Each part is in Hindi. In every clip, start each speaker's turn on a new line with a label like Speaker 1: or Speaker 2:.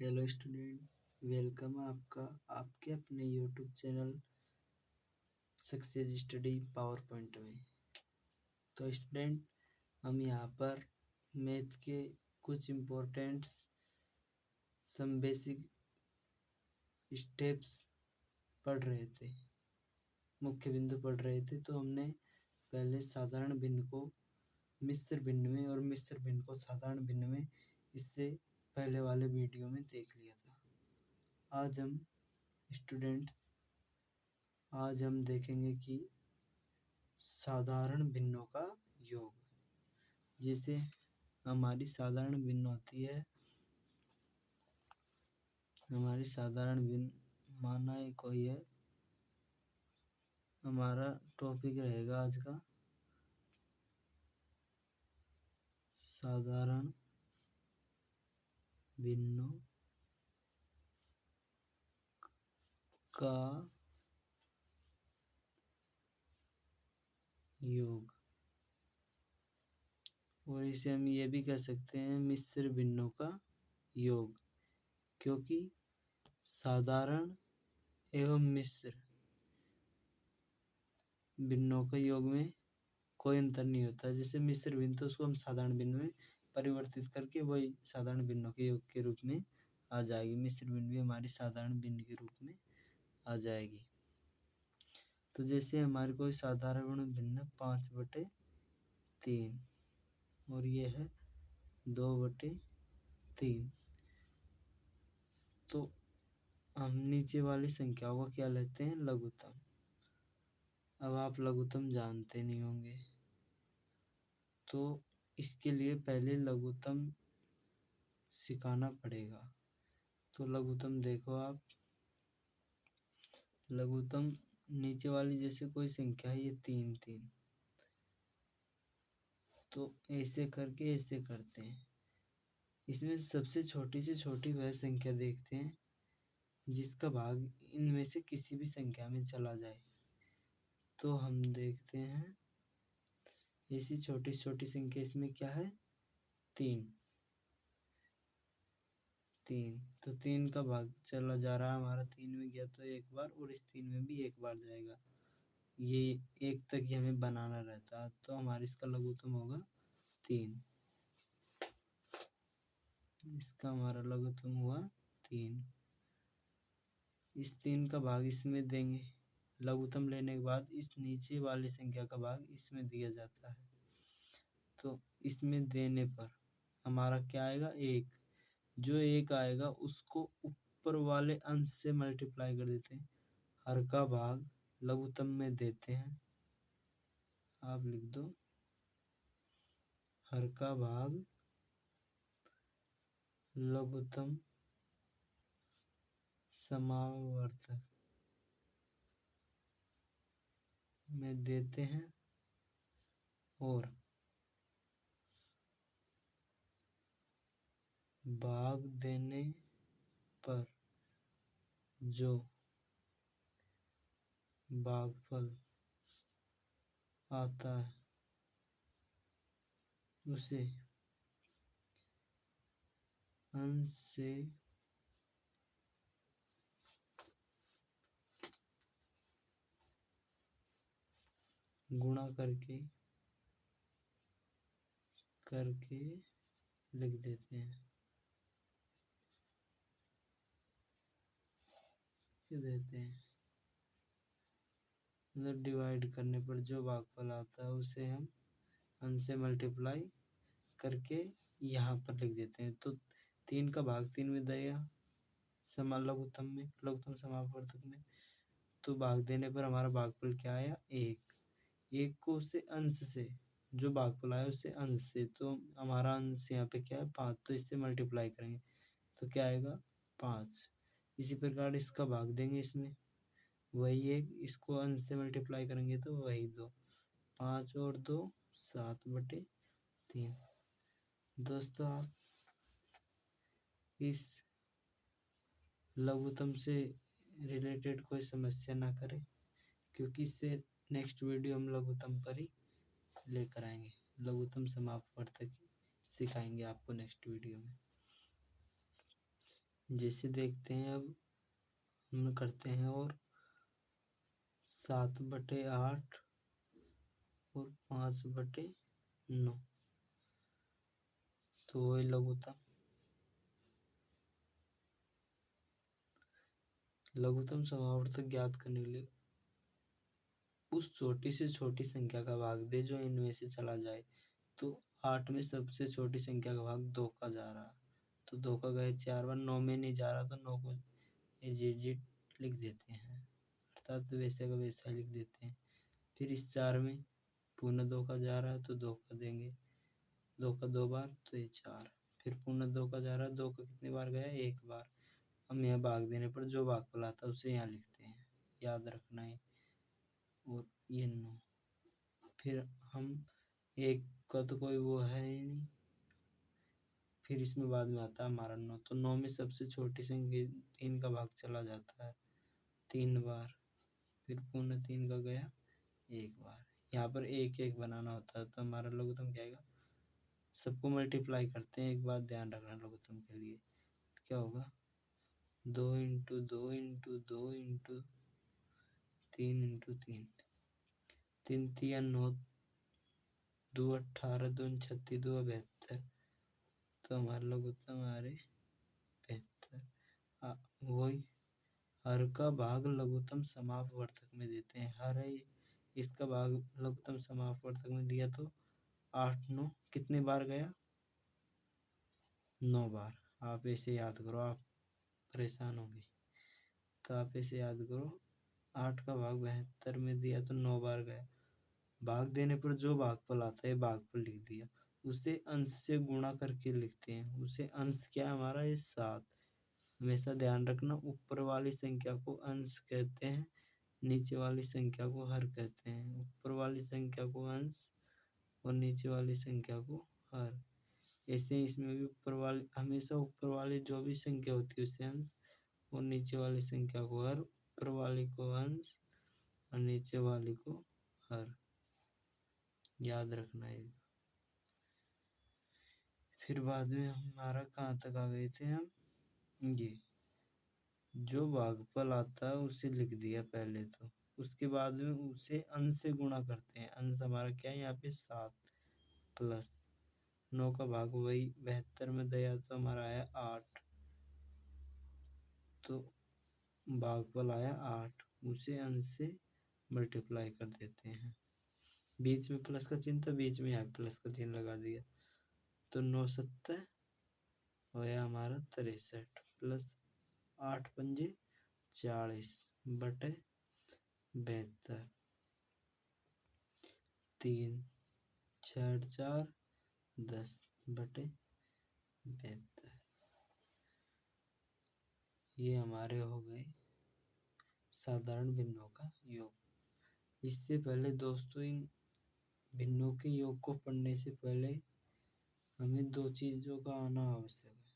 Speaker 1: हेलो स्टूडेंट, वेलकम आपका आपके अपने YouTube channel success study power point में। तो स्टूडेंट, हम यहाँ पर मैथ के कुछ इम्पोर्टेंट सम बेसिक स्टेप्स पढ़ रहे थे, मुख्य बिंदु पढ़ रहे थे। तो हमने पहले साधारण भिन्न को मिश्र भिन्न में और मिश्र भिन्न को साधारण भिन्न में इससे पहले वाले वीडियो में देख लिया था। आज हम देखेंगे कि साधारण भिन्नों का योग। जैसे हमारी साधारण भिन्न होती है, हमारी साधारण भिन्न माना ही कोई है। हमारा टॉपिक रहेगा आज का साधारण भिन्नों का योग, और इसे हम ये भी कह सकते हैं मिश्र भिन्नों का योग, क्योंकि साधारण एवं मिश्र भिन्नों के योग में कोई अंतर नहीं होता। जैसे मिश्र भिन्न तो उसको हम साधारण भिन्न में परिवर्तित करके वही साधारण भिन्नों के योग के रूप में आ जाएगी। मिश्र भिन्न भी हमारी साधारण भिन्न के रूप में आ जाएगी। तो जैसे हमारे कोई साधारण भिन्न 5/3 और ये है 2/3। तो हम नीचे वाली संख्याओं का क्या लेते हैं? लघुत्तम। अब आप लघुत्तम जानते नहीं होंगे, तो इसके लिए पहले लघुत्तम सिखाना पड़ेगा। तो लघुत्तम देखो आप, लघुत्तम नीचे वाली जैसे कोई संख्या है, ये 3 तो ऐसे करके ऐसे करते हैं। इसमें सबसे छोटी से छोटी वह संख्या देखते हैं जिसका भाग इनमें से किसी भी संख्या में चला जाए। तो हम देखते हैं ऐसी छोटी से छोटी संख्या इसमें क्या है? 3। तो 3 का भाग चला जा रहा है हमारा, 3 में गया तो एक बार, और इस 3 में भी एक बार जाएगा। ये 1 तक ही हमें बनाना रहता है। तो हमारा इसका लघुत्तम होगा 3। इसका हमारा लघुत्तम हुआ 3। इस 3 का भाग इसमें देंगे। लघुत्तम लेने के बाद इस नीचे वाली संख्या का भाग इसमें दिया जाता है। तो इसमें देने पर हमारा क्या आएगा? 1। जो 1 आएगा उसको ऊपर वाले अंश से मल्टीप्लाई कर देते हैं। हर का भाग लघुत्तम में देते हैं। आप लिख दो, हर का भाग लघुत्तम समावर्तक में देते हैं, और भाग देने पर जो भागफल आता है उसे अंश से गुणा करके लिख देते हैं। मतलब डिवाइड करने पर जो भागफल आता है उसे हम अंश से मल्टीप्लाई करके यहाँ पर लिख देते हैं। तो 3 का भाग 3 में दिया लघुत्तम समावर्तक में। तो भाग देने पर हमारा भागफल क्या आया? 1 को उससे अंश से, जो भागफल आया उससे अंश से, तो हमारा अंश यहाँ पे क्या है? 5। तो इससे मल्टीप्लाई करेंगे तो क्या आएगा? 5। इसी प्रकार इसका भाग देंगे इसमें, वही 1, इसको अंश से मल्टीप्लाई करेंगे तो वही 2। 5 और 2 7/3। दोस्तों, आप इस लघुत्तम से रिलेटेड कोई समस्या ना करें, क्योंकि इससे नेक्स्ट वीडियो हम लघुत्तम पर ही लेकर आएंगे। लघुत्तम समापवर्तक सिखाएंगे आपको नेक्स्ट वीडियो में। जैसे देखते हैं अब हम करते हैं, और 7/8 और 5/9, तो वही लघुत्तम समावर्तक ज्ञात करने के लिए उस छोटी से छोटी संख्या का भाग दे जो इनमें से चला जाए। तो 8 में सबसे छोटी संख्या का भाग 2 का जा रहा, तो 2 का गए 4 बार, 9 में नहीं जा रहा तो 9 को एजिट लिख देते हैं, अर्थात वैसे का वैसा लिख देते हैं। फिर इस 4 में पुनः 2 का जा रहा है तो 2 का देंगे, 2 का 2 बार तो ये 4। फिर पुनः 2 का जा रहा है, 2 का कितनी बार गया, 1 बार। हम यहाँ भाग देने पर जो भागफल आता है उसे यहाँ लिखते हैं, याद रखना है। और ये 9, फिर हम 1 का तो कोई वो है ही नहीं, फिर इसमें बाद में आता है हमारा 9, तो 9 में सबसे छोटी संख्या 3 का भाग चला जाता है 3 बार। फिर पुनः 3 का गया 1 बार। यहाँ पर 1 1 बनाना होता है, तो हमारा लघुत्तम क्या आएगा, सबको मल्टीप्लाई करते हैं। एक बात ध्यान रखना लघुत्तम के लिए, क्या होगा, 2 इंटू 2 इंटू 2 इंटू 3 इंटू 3, 3 3 9, 2 18, 2 36, 2 72, तो हमारा लघुत्तम आ रहे 72। वही हर का भाग लघुत्तम समापवर्तक में देते हैं। हर है इसका भाग लघुत्तम समापवर्तक में दिया तो 8 9 कितने बार गया, 9 बार। आप ऐसे याद करो, आप परेशान होंगे तो आप ऐसे याद करो, 8 का भाग 72 में दिया तो 9 बार गया। भाग देने पर जो भागफल आता है भागफल लिख दिया, उसे अंश से गुणा करके लिखते हैं। उसे अंश क्या हमारा ये 7। हमेशा ध्यान रखना, ऊपर वाली संख्या को अंश कहते हैं, नीचे वाली संख्या को हर कहते हैं। ऊपर वाली संख्या को अंश और नीचे वाली संख्या को हर। ऐसे इसमें भी ऊपर वाली, हमेशा ऊपर वाली जो भी संख्या होती है उसे अंश और नीचे वाली संख्या को हर, ऊपर वाली को अंश और नीचे वाली को हर, याद रखना है। फिर बाद में हमारा कहाँ तक आ गए थे हम, ये जो भागफल आता है उसे लिख दिया पहले, तो उसके बाद में उसे अंश से गुणा करते हैं। अंश हमारा क्या है यहाँ पे 7 प्लस 9 का भाग वही 72 में दिया तो हमारा आया 8, तो भागफल आया 8, उसे अंश से मल्टीप्लाई कर देते हैं। बीच में प्लस का चिन्ह, तो बीच में यहाँ प्लस का चिन्ह लगा दिया, तो 9 7 होया हमारा 63 प्लस 8 पंजे 40 बटे 72, 3 6 4 10 बटे 72। ये हमारे हो गए साधारण भिन्नों का योग। इससे पहले दोस्तों, इन भिन्नों के योग को पढ़ने से पहले हमें 2 चीज़ों का आना आवश्यक है।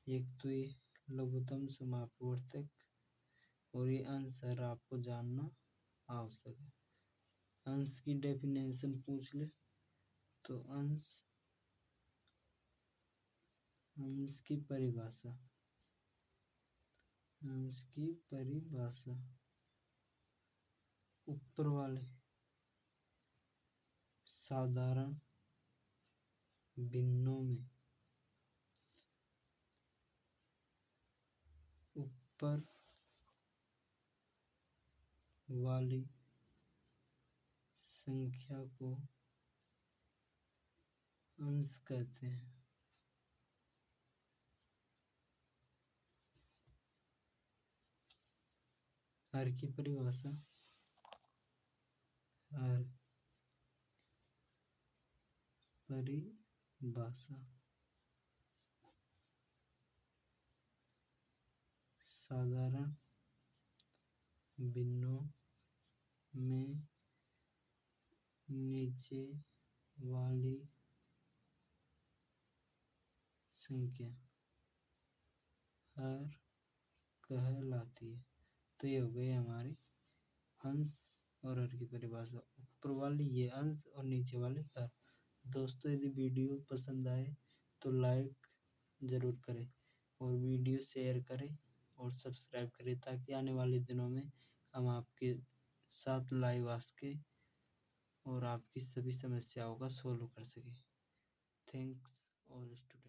Speaker 1: एक तो ये लघुत्तम समापवर्तक और ये अंश हर आपको जानना आवश्यक है। अंश की डेफिनेशन पूछ ले तो अंश की परिभाषा, अंश की परिभाषा ऊपर वाले साधारण भिन्नों में ऊपर वाली संख्या को अंश कहते हैं। हर की परिभाषा, हर परिभाषा साधारण भिन्नों में नीचे वाली संख्या हर कहलाती है। तो ये हो गई हमारी अंश और हर की परिभाषा। ऊपर वाली ये अंश और नीचे वाली हर। दोस्तों, यदि वीडियो पसंद आए तो लाइक ज़रूर करें। और वीडियो शेयर करें और सब्सक्राइब करें, ताकि आने वाले दिनों में हम आपके साथ लाइव आ सके और आपकी सभी समस्याओं का सोल्व कर सकें। Thanks all student.